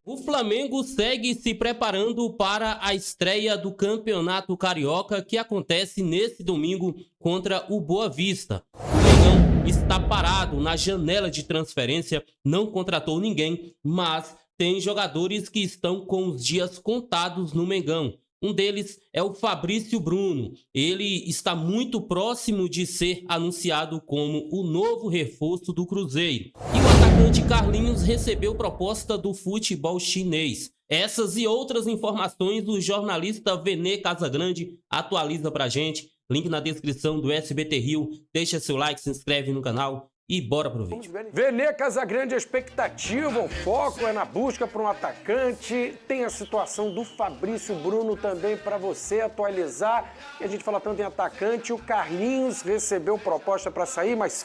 O Flamengo segue se preparando para a estreia do Campeonato Carioca, que acontece nesse domingo contra o Boa Vista. O Mengão está parado na janela de transferência, não contratou ninguém, mas tem jogadores que estão com os dias contados no Mengão. Um deles é o Fabrício Bruno. Ele está muito próximo de ser anunciado como o novo reforço do Cruzeiro. E o atacante Carlinhos recebeu proposta do futebol chinês. Essas e outras informações o jornalista Vene Casagrande atualiza pra gente. Link na descrição do SBT Rio. Deixa seu like, se inscreve no canal e bora pro vídeo. Vene Casagrande, a expectativa, o foco é na busca por um atacante. Tem a situação do Fabrício Bruno também para você atualizar. E a gente fala tanto em atacante, o Carlinhos recebeu proposta para sair, mas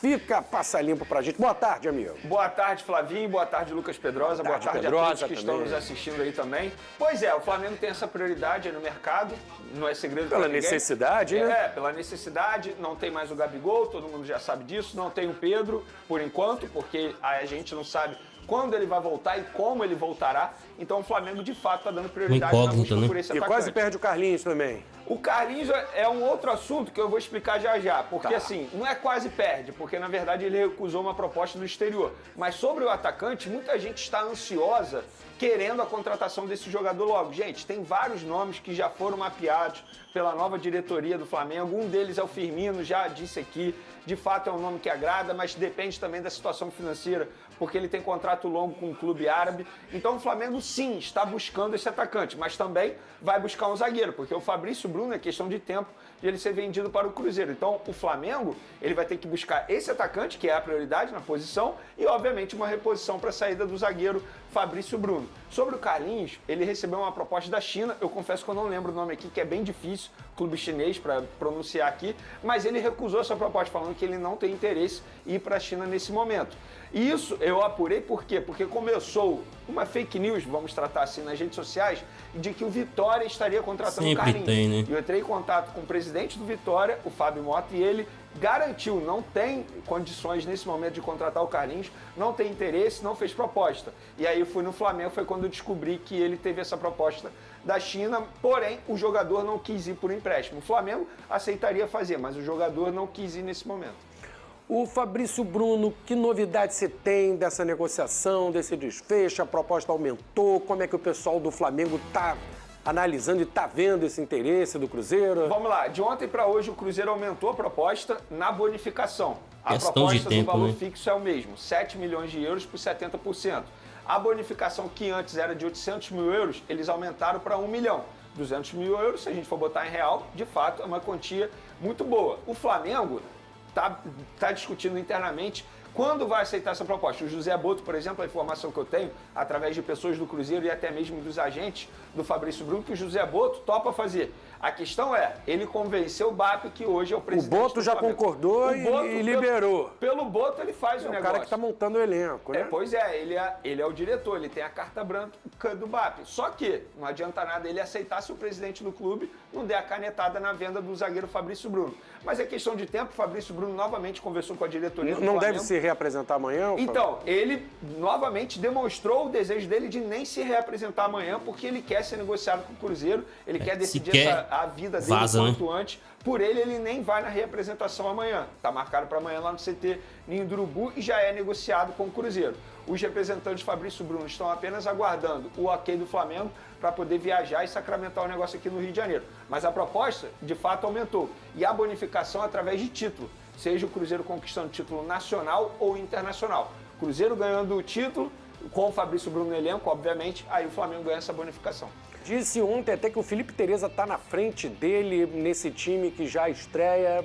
passa limpo pra gente. Boa tarde, amigo. Boa tarde, Flavinho. Boa tarde, Lucas Pedrosa. Boa tarde Pedrosa, a todos que estão nos assistindo aí também. Pois é, o Flamengo tem essa prioridade aí no mercado, não é segredo pela ninguém. Necessidade, né? É, pela necessidade. Não tem mais o Gabigol, todo mundo já sabe disso. Não tem o Pedro, por enquanto, porque a gente não sabe quando ele vai voltar e como ele voltará. Então o Flamengo, de fato, está dando prioridade na busca por esse atacante. E quase perde o Carlinhos também. O Carlinhos é um outro assunto que eu vou explicar já, porque assim, não é quase perde, porque na verdade ele recusou uma proposta do exterior. Mas sobre o atacante, muita gente está ansiosa querendo a contratação desse jogador logo. Gente, tem vários nomes que já foram mapeados pela nova diretoria do Flamengo. Um deles é o Firmino, já disse aqui. De fato é um nome que agrada, mas depende também da situação financeira, porque ele tem contrato longo com um clube árabe. Então o Flamengo sim está buscando esse atacante, mas também vai buscar um zagueiro, porque o Fabrício Bruno é questão de tempo de ele ser vendido para o Cruzeiro. Então o Flamengo ele vai ter que buscar esse atacante, que é a prioridade na posição, e obviamente uma reposição para a saída do zagueiro Fabrício Bruno. Sobre o Carlinhos, ele recebeu uma proposta da China, eu confesso que eu não lembro o nome aqui, que é bem difícil, clube chinês para pronunciar aqui, mas ele recusou essa proposta, falando que ele não tem interesse em ir para a China nesse momento. E isso eu apurei por quê? Porque começou uma fake news, vamos tratar assim, nas redes sociais, de que o Vitória estaria contratando o Carlinhos. Tem, né? Eu entrei em contato com o presidente do Vitória, o Fábio Mota, e ele garantiu, não tem condições nesse momento de contratar o Carlinhos, não tem interesse, não fez proposta. E aí eu fui no Flamengo, foi quando eu descobri que ele teve essa proposta da China, porém o jogador não quis ir por empréstimo. O Flamengo aceitaria fazer, mas o jogador não quis ir nesse momento. O Fabrício Bruno, que novidade você tem dessa negociação, desse desfecho? A proposta aumentou? Como é que o pessoal do Flamengo está analisando e está vendo esse interesse do Cruzeiro? Vamos lá, de ontem para hoje o Cruzeiro aumentou a proposta na bonificação. A Questão proposta de tempo, do valor né? fixo é o mesmo, 7 milhões de euros por 70%. A bonificação que antes era de 800 mil euros, eles aumentaram para 1 milhão. 200 mil euros, se a gente for botar em real, de fato é uma quantia muito boa. O Flamengo está discutindo internamente quando vai aceitar essa proposta. O José Boto, por exemplo, a informação que eu tenho, através de pessoas do Cruzeiro e até mesmo dos agentes do Fabrício Bruno, que o José Boto topa fazer. A questão é, ele convenceu o BAP, que hoje é o presidente. O Boto já concordou e liberou. Pelo Boto ele faz o negócio. É o cara que está montando o elenco, né? Pois é, ele é o diretor, ele tem a carta branca do BAP. Só que não adianta nada ele aceitar se o presidente do clube não der a canetada na venda do zagueiro Fabrício Bruno. Mas é questão de tempo, o Fabrício Bruno novamente conversou com a diretoria do Flamengo. Não deve se reapresentar amanhã? Então, ele novamente demonstrou o desejo dele de nem se reapresentar amanhã, porque ele quer ser negociado com o Cruzeiro, ele quer decidir a vida dele quanto antes. Por ele nem vai na reapresentação amanhã. Está marcado para amanhã lá no CT Ninho do Urubu e já é negociado com o Cruzeiro. Os representantes Fabrício Bruno estão apenas aguardando o ok do Flamengo para poder viajar e sacramentar o negócio aqui no Rio de Janeiro. Mas a proposta, de fato, aumentou. E a bonificação através de título, seja o Cruzeiro conquistando título nacional ou internacional. Cruzeiro ganhando o título, com o Fabrício Bruno no elenco, obviamente, aí o Flamengo ganha essa bonificação. Disse ontem até que o Felipe Tereza está na frente dele nesse time que já estreia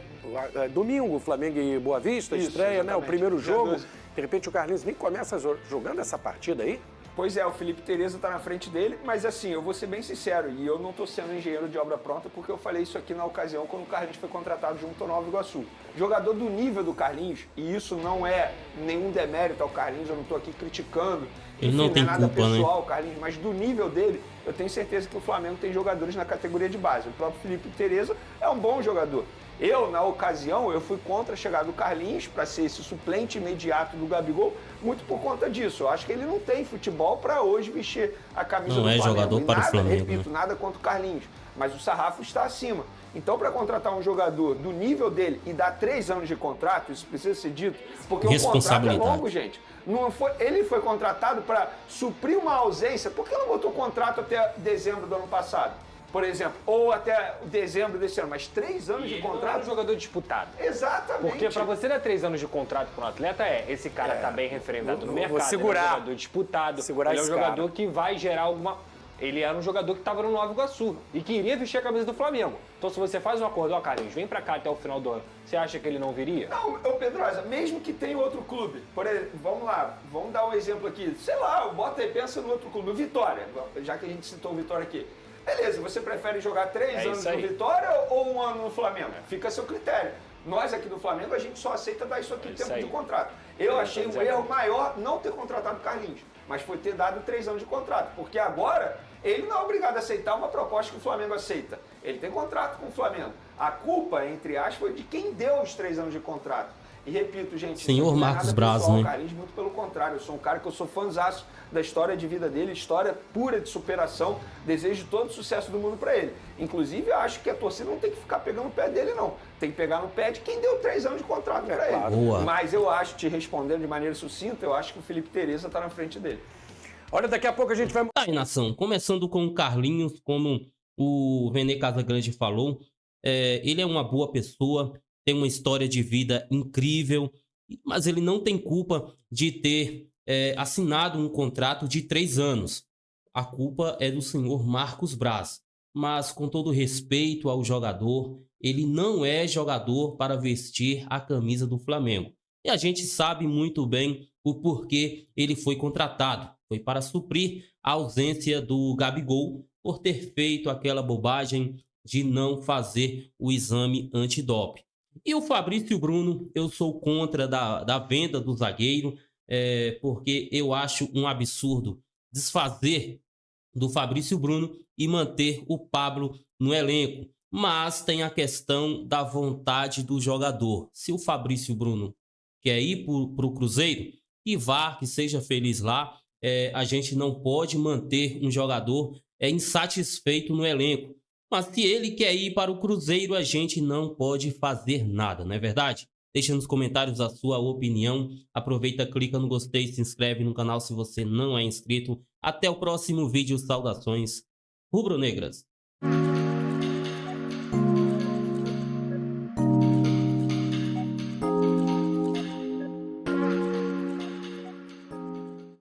domingo, Flamengo e Boa Vista, isso, estreia, né? O primeiro jogo. De repente o Carlinhos nem começa jogando essa partida aí. Pois é, o Felipe Tereza está na frente dele, mas assim, eu vou ser bem sincero, e eu não estou sendo engenheiro de obra pronta, porque eu falei isso aqui na ocasião quando o Carlinhos foi contratado junto ao Nova Iguaçu. Jogador do nível do Carlinhos, e isso não é nenhum demérito ao Carlinhos, eu não estou aqui criticando, ele não tem nada culpa, pessoal, né? Carlinhos, mas do nível dele, eu tenho certeza que o Flamengo tem jogadores na categoria de base. O próprio Felipe Tereza é um bom jogador. Eu, na ocasião, eu fui contra a chegada do Carlinhos para ser esse suplente imediato do Gabigol, muito por conta disso. Eu acho que ele não tem futebol para hoje vestir a camisa do Flamengo. Não é jogador para o Flamengo. Repito, nada contra o Carlinhos, mas o sarrafo está acima. Então, para contratar um jogador do nível dele e dar 3 anos de contrato, isso precisa ser dito, porque o contrato é longo, gente. Não foi, ele foi contratado para suprir uma ausência. Por que não botou contrato até dezembro do ano passado? Por exemplo, ou até dezembro desse ano, mas 3 anos de contrato. Não é um jogador disputado. Exatamente. Porque para você dar 3 anos de contrato para um atleta, esse cara tá bem referendado no mercado. Segurar. Ele é um jogador disputado. Segurar ele é um esse jogador cara. que vai gerar alguma. Ele era um jogador que estava no Nova Iguaçu e que iria vestir a camisa do Flamengo. Então, se você faz um acordo, ó, Carlinhos, vem pra cá até o final do ano, você acha que ele não viria? Não, Pedrosa, mesmo que tenha outro clube, por exemplo, vamos lá, vamos dar um exemplo aqui, sei lá, bota aí, pensa no outro clube, o Vitória, já que a gente citou o Vitória aqui. Beleza, você prefere jogar 3 anos no Vitória ou 1 ano no Flamengo? Fica a seu critério. Nós aqui do Flamengo, a gente só aceita dar isso aqui tempo de contrato. Eu achei um erro maior não ter contratado o Carlinhos, mas foi ter dado 3 anos de contrato, porque agora ele não é obrigado a aceitar uma proposta que o Flamengo aceita. Ele tem contrato com o Flamengo. A culpa, entre aspas, foi de quem deu os 3 anos de contrato. E repito, gente, senhor Marcos Braz, né? Carlinhos, muito pelo contrário, eu sou um cara que eu sou fãzaço da história de vida dele, história pura de superação, desejo todo o sucesso do mundo para ele. Inclusive, eu acho que a torcida não tem que ficar pegando o pé dele, não. Tem que pegar no pé de quem deu 3 anos de contrato para ele. Boa. Mas eu acho, te respondendo de maneira sucinta, eu acho que o Felipe Tereza está na frente dele. Olha, daqui a pouco a gente vai... Tá aí, nação, começando com o Carlinhos, como o René Casagrande falou, ele é uma boa pessoa, tem uma história de vida incrível, mas ele não tem culpa de ter assinado um contrato de 3 anos. A culpa é do senhor Marcos Braz. Mas, com todo respeito ao jogador, ele não é jogador para vestir a camisa do Flamengo. E a gente sabe muito bem o porquê ele foi contratado. Foi para suprir a ausência do Gabigol por ter feito aquela bobagem de não fazer o exame antidoping. E o Fabrício Bruno, eu sou contra da venda do zagueiro, porque eu acho um absurdo desfazer do Fabrício Bruno e manter o Pablo no elenco. Mas tem a questão da vontade do jogador. Se o Fabrício Bruno quer ir para o Cruzeiro, que vá, que seja feliz lá. A gente não pode manter um jogador insatisfeito no elenco. Mas se ele quer ir para o Cruzeiro, a gente não pode fazer nada, não é verdade? Deixa nos comentários a sua opinião. Aproveita, clica no gostei, se inscreve no canal se você não é inscrito. Até o próximo vídeo. Saudações rubro-negras.